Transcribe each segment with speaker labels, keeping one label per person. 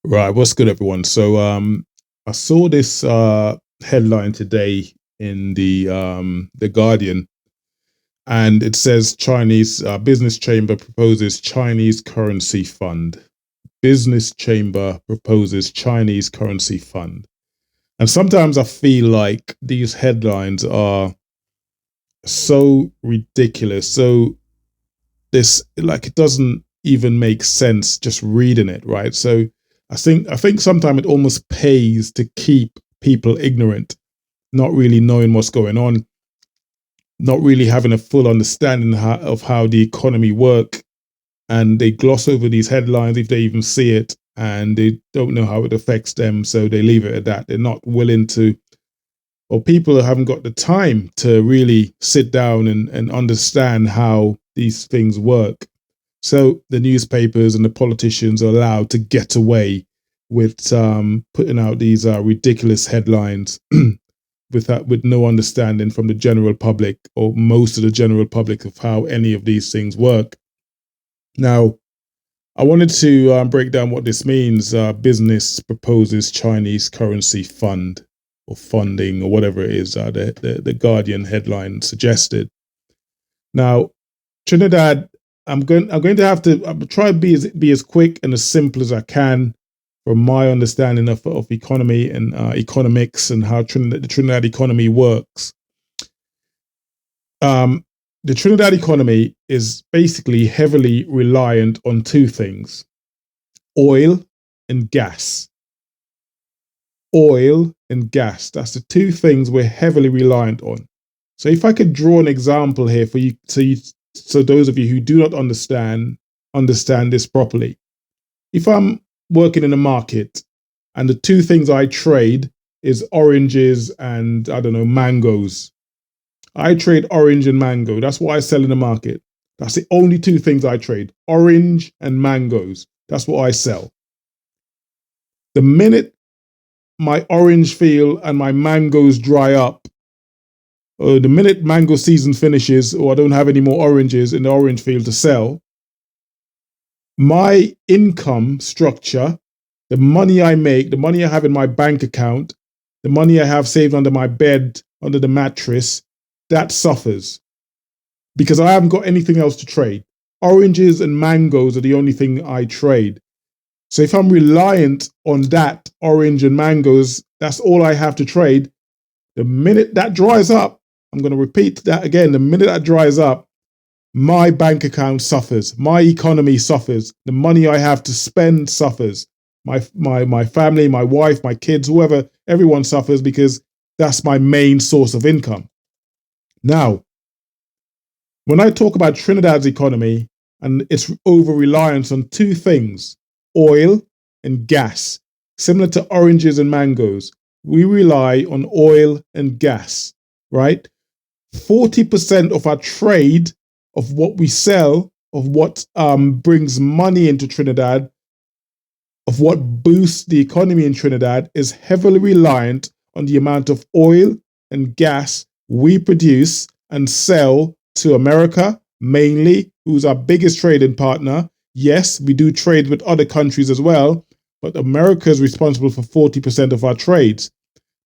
Speaker 1: Right, what's good, everyone? I saw this headline today in the Guardian, and it says Chinese business chamber proposes Chinese currency fund. Business chamber proposes Chinese currency fund. And sometimes I feel like these headlines are so ridiculous. So this like it doesn't even make sense just reading it, right? So I think sometimes it almost pays to keep people ignorant, not really knowing what's going on, not really having a full understanding of how the economy work, and they gloss over these headlines if they even see it, and they don't know how it affects them, so they leave it at that. They're not willing to, or people haven't got the time to really sit down and understand how these things work. So the newspapers and the politicians are allowed to get away with putting out these ridiculous headlines with no understanding from the general public, or most of the general public, of how any of these things work. Now, I wanted to break down what this means. Business proposes Chinese currency fund or funding or whatever it is. The Guardian headline suggested. Now, Trinidad, I'm going to have to try to be as quick and as simple as I can from my understanding of economy and economics and how the Trinidad economy works. The Trinidad economy is basically heavily reliant on two things: oil and gas. Oil and gas. That's the two things we're heavily reliant on. So if I could draw an example here for you, so those of you who do not understand this properly. If I'm working in a market and the two things I trade is oranges and, I don't know, mangoes. I trade orange and mango. That's what I sell in the market. That's the only two things I trade: orange and mangoes. That's what I sell. The minute my orange field and my mangoes dry up, or the minute mango season finishes, or I don't have any more oranges in the orange field to sell, my income structure, the money I make, the money I have in my bank account, the money I have saved under my bed, under the mattress, that suffers because I haven't got anything else to trade. Oranges and mangoes are the only thing I trade. So if I'm reliant on that orange and mangoes, that's all I have to trade. The minute that dries up, I'm going to repeat that again. The minute that dries up, my bank account suffers. My economy suffers. The money I have to spend suffers. My family, my wife, my kids, whoever, everyone suffers because that's my main source of income. Now, when I talk about Trinidad's economy and its over reliance on two things, oil and gas, similar to oranges and mangoes, we rely on oil and gas, right? 40% of our trade, of what we sell, of what brings money into Trinidad, of what boosts the economy in Trinidad, is heavily reliant on the amount of oil and gas we produce and sell to America, mainly, who's our biggest trading partner. Yes, we do trade with other countries as well, but America is responsible for 40% of our trades.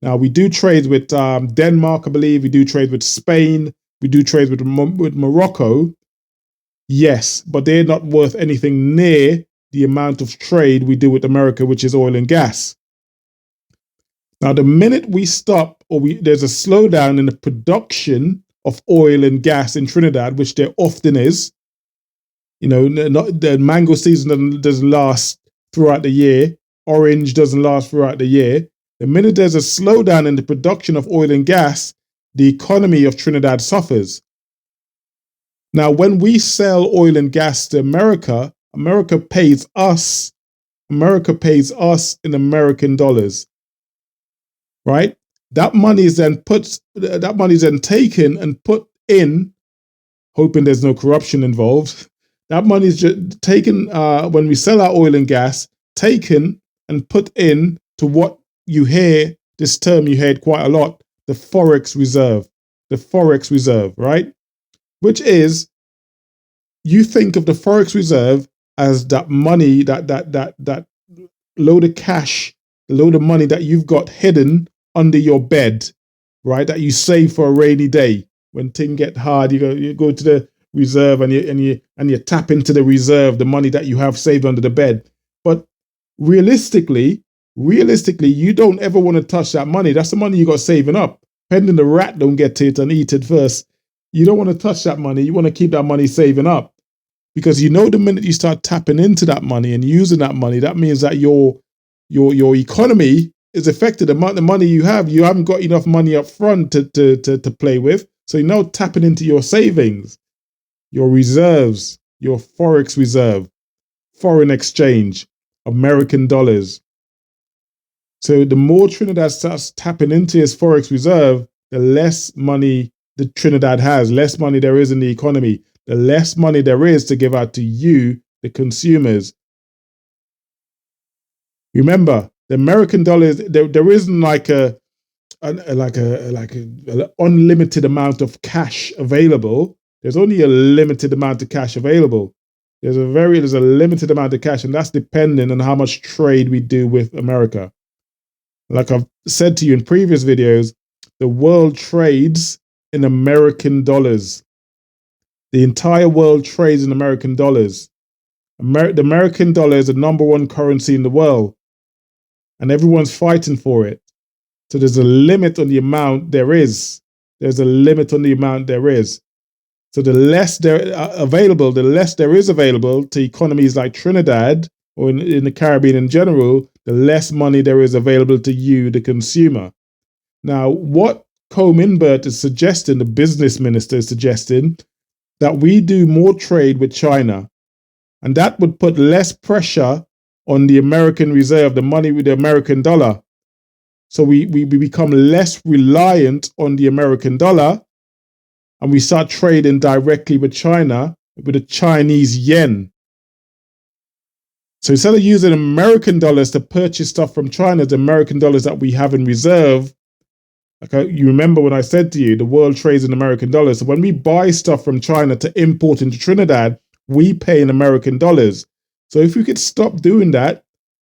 Speaker 1: Now, we do trade with Denmark, I believe. We do trade with Spain. We do trade with Morocco. Yes, but they're not worth anything near the amount of trade we do with America, which is oil and gas. Now, the minute we stop, or there's a slowdown in the production of oil and gas in Trinidad, which there often is. The mango season doesn't last throughout the year. Orange doesn't last throughout the year. The minute there's a slowdown in the production of oil and gas, the economy of Trinidad suffers. Now, when we sell oil and gas to America, America pays us in American dollars, right? That money is then taken and put in, hoping there's no corruption involved. That money is just taken when we sell our oil and gas, taken and put in to what you hear, this term you heard quite a lot, the Forex reserve. The Forex reserve, right? Which is, you think of the Forex reserve as that money, that load of cash, a load of money that you've got hidden under your bed, right? That you save for a rainy day. When things get hard, you go to the reserve and you tap into the reserve, the money that you have saved under the bed. But realistically, you don't ever want to touch that money. That's the money you got saving up. Pending the rat don't get to it and eat it first. You don't want to touch that money. You want to keep that money saving up. Because the minute you start tapping into that money and using that money, that means that your economy is affected. The money you haven't got enough money up front to play with. So you're now tapping into your savings, your reserves, your Forex reserve, foreign exchange, American dollars. So the more Trinidad starts tapping into its Forex reserve, the less money the Trinidad has, less money there is in the economy, the less money there is to give out to you, the consumers. Remember, the American dollar there isn't like an unlimited amount of cash available. There's only a limited amount of cash available. There's a limited amount of cash, and that's dependent on how much trade we do with America. Like I've said to you in previous videos, the world trades in American dollars. The entire world trades in American dollars. The American dollar is the number one currency in the world, and everyone's fighting for it. So there's a limit on the amount there is. There's a limit on the amount there is. So the less there available, the less there is available to economies like Trinidad or in the Caribbean in general, the less money there is available to you, the consumer. Now, what Comminbert is suggesting, the business minister is suggesting, that we do more trade with China, and that would put less pressure on the American reserve, the money with the American dollar. So we become less reliant on the American dollar, and we start trading directly with China, with the Chinese yen. So instead of using American dollars to purchase stuff from China, the American dollars that we have in reserve, you remember when I said to you, the world trades in American dollars. So when we buy stuff from China to import into Trinidad, we pay in American dollars. So if we could stop doing that,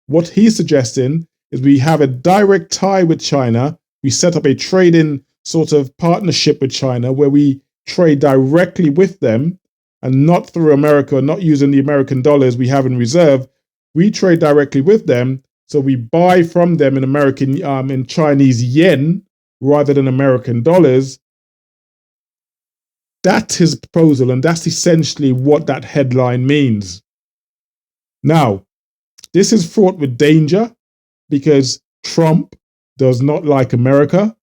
Speaker 1: what he's suggesting is we have a direct tie with China. We set up a trading sort of partnership with China where we trade directly with them and not through America, not using the American dollars we have in reserve. We trade directly with them. So we buy from them in Chinese yen rather than American dollars. That's his proposal, and that's essentially what that headline means. Now, this is fraught with danger because Trump does not like America,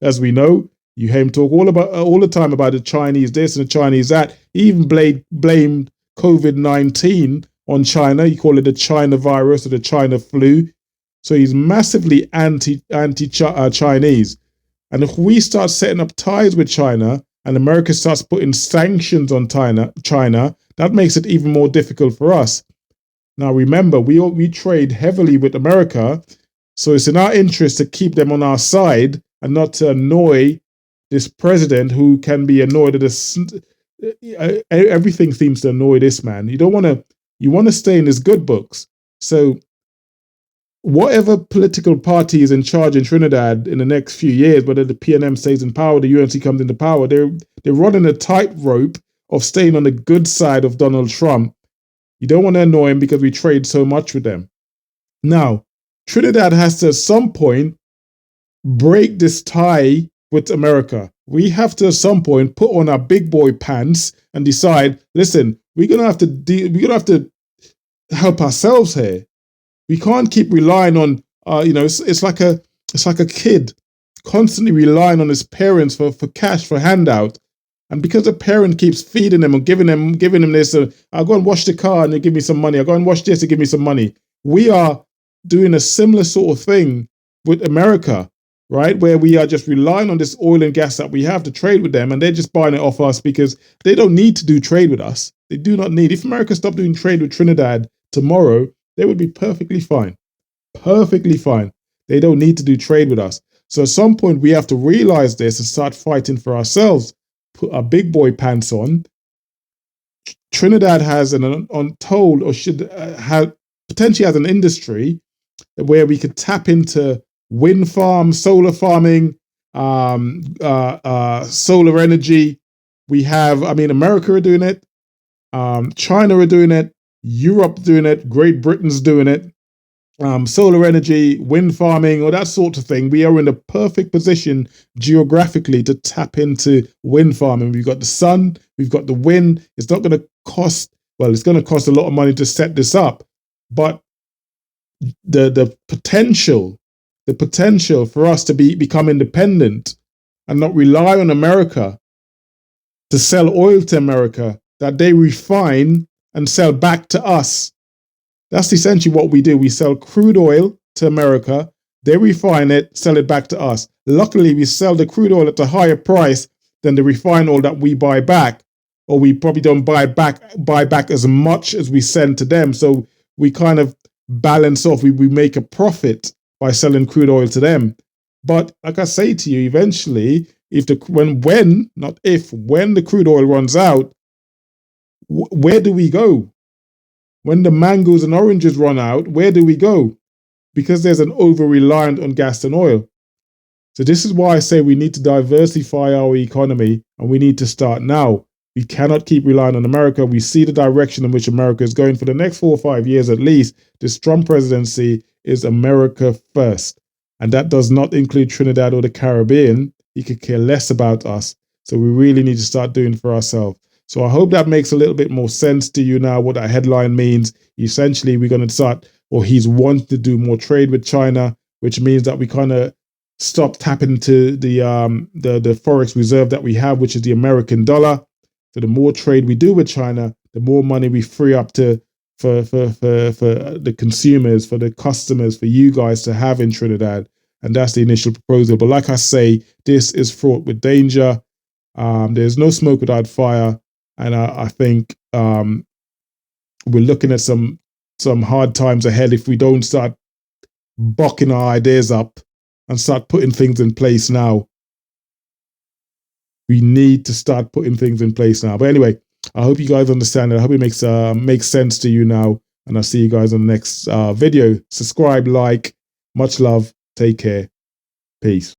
Speaker 1: as we know. You hear him talk all the time about the Chinese this and the Chinese that. He even blamed COVID-19 on China. He called it the China virus or the China flu. So he's massively anti-Chinese. And if we start setting up ties with China and America starts putting sanctions on China, that makes it even more difficult for us. Now, remember, we trade heavily with America, so it's in our interest to keep them on our side and not to annoy this president who can be annoyed at us. Everything seems to annoy this man. You want to stay in his good books. So whatever political party is in charge in Trinidad in the next few years, whether the PNM stays in power, the UNC comes into power, they're running a tightrope of staying on the good side of Donald Trump. You don't want to annoy him because we trade so much with them. Now, Trinidad has to at some point break this tie with America. We have to at some point put on our big boy pants and decide, listen, we're gonna have to help ourselves here. We can't keep relying on it's like a kid constantly relying on his parents for cash, for handout. And because the parent keeps feeding them and giving him this, I'll go and wash the car and they give me some money. I'll go and wash this and give me some money. We are doing a similar sort of thing with America, right? Where we are just relying on this oil and gas that we have to trade with them, and they're just buying it off us because they don't need to do trade with us. They do not need. If America stopped doing trade with Trinidad tomorrow, they would be perfectly fine. Perfectly fine. They don't need to do trade with us. So at some point, we have to realize this and start fighting for ourselves. Put our big boy pants on. Trinidad has an untold, or should have potentially has an industry where we could tap into wind farms, solar farming, solar energy. We have, I mean, America are doing it, China are doing it, Europe doing it, Great Britain's doing it. Solar energy, wind farming, or that sort of thing. We are in the perfect position geographically to tap into wind farming. We've got the sun, we've got the wind. It's not going to cost, well, it's going to cost a lot of money to set this up, but the potential for us to become independent and not rely on America to sell oil to America that they refine and sell back to us. That's essentially what we do. We sell crude oil to America, they refine it, sell it back to us. Luckily, we sell the crude oil at a higher price than the refined oil that we buy back, or we probably don't buy back as much as we send to them. So we kind of balance off. We make a profit by selling crude oil to them. But like I say to you, eventually, when the crude oil runs out, where do we go? When the mangoes and oranges run out, where do we go? Because there's an over-reliance on gas and oil. So this is why I say we need to diversify our economy, and we need to start now. We cannot keep relying on America. We see the direction in which America is going for the next 4 or 5 years at least. This Trump presidency is America first. And that does not include Trinidad or the Caribbean. He could care less about us. So we really need to start doing for ourselves. So I hope that makes a little bit more sense to you now, what that headline means. Essentially, we're going to start, or he's wanting to do more trade with China, which means that we kind of stop tapping into the Forex reserve that we have, which is the American dollar. So the more trade we do with China, the more money we free up for the consumers, for the customers, for you guys to have in Trinidad. And that's the initial proposal. But like I say, this is fraught with danger. There's no smoke without fire. And I think we're looking at some hard times ahead if we don't start bucking our ideas up and start putting things in place now. We need to start putting things in place now. But anyway, I hope you guys understand it. I hope it makes sense to you now. And I'll see you guys on the next video. Subscribe, like, much love. Take care. Peace.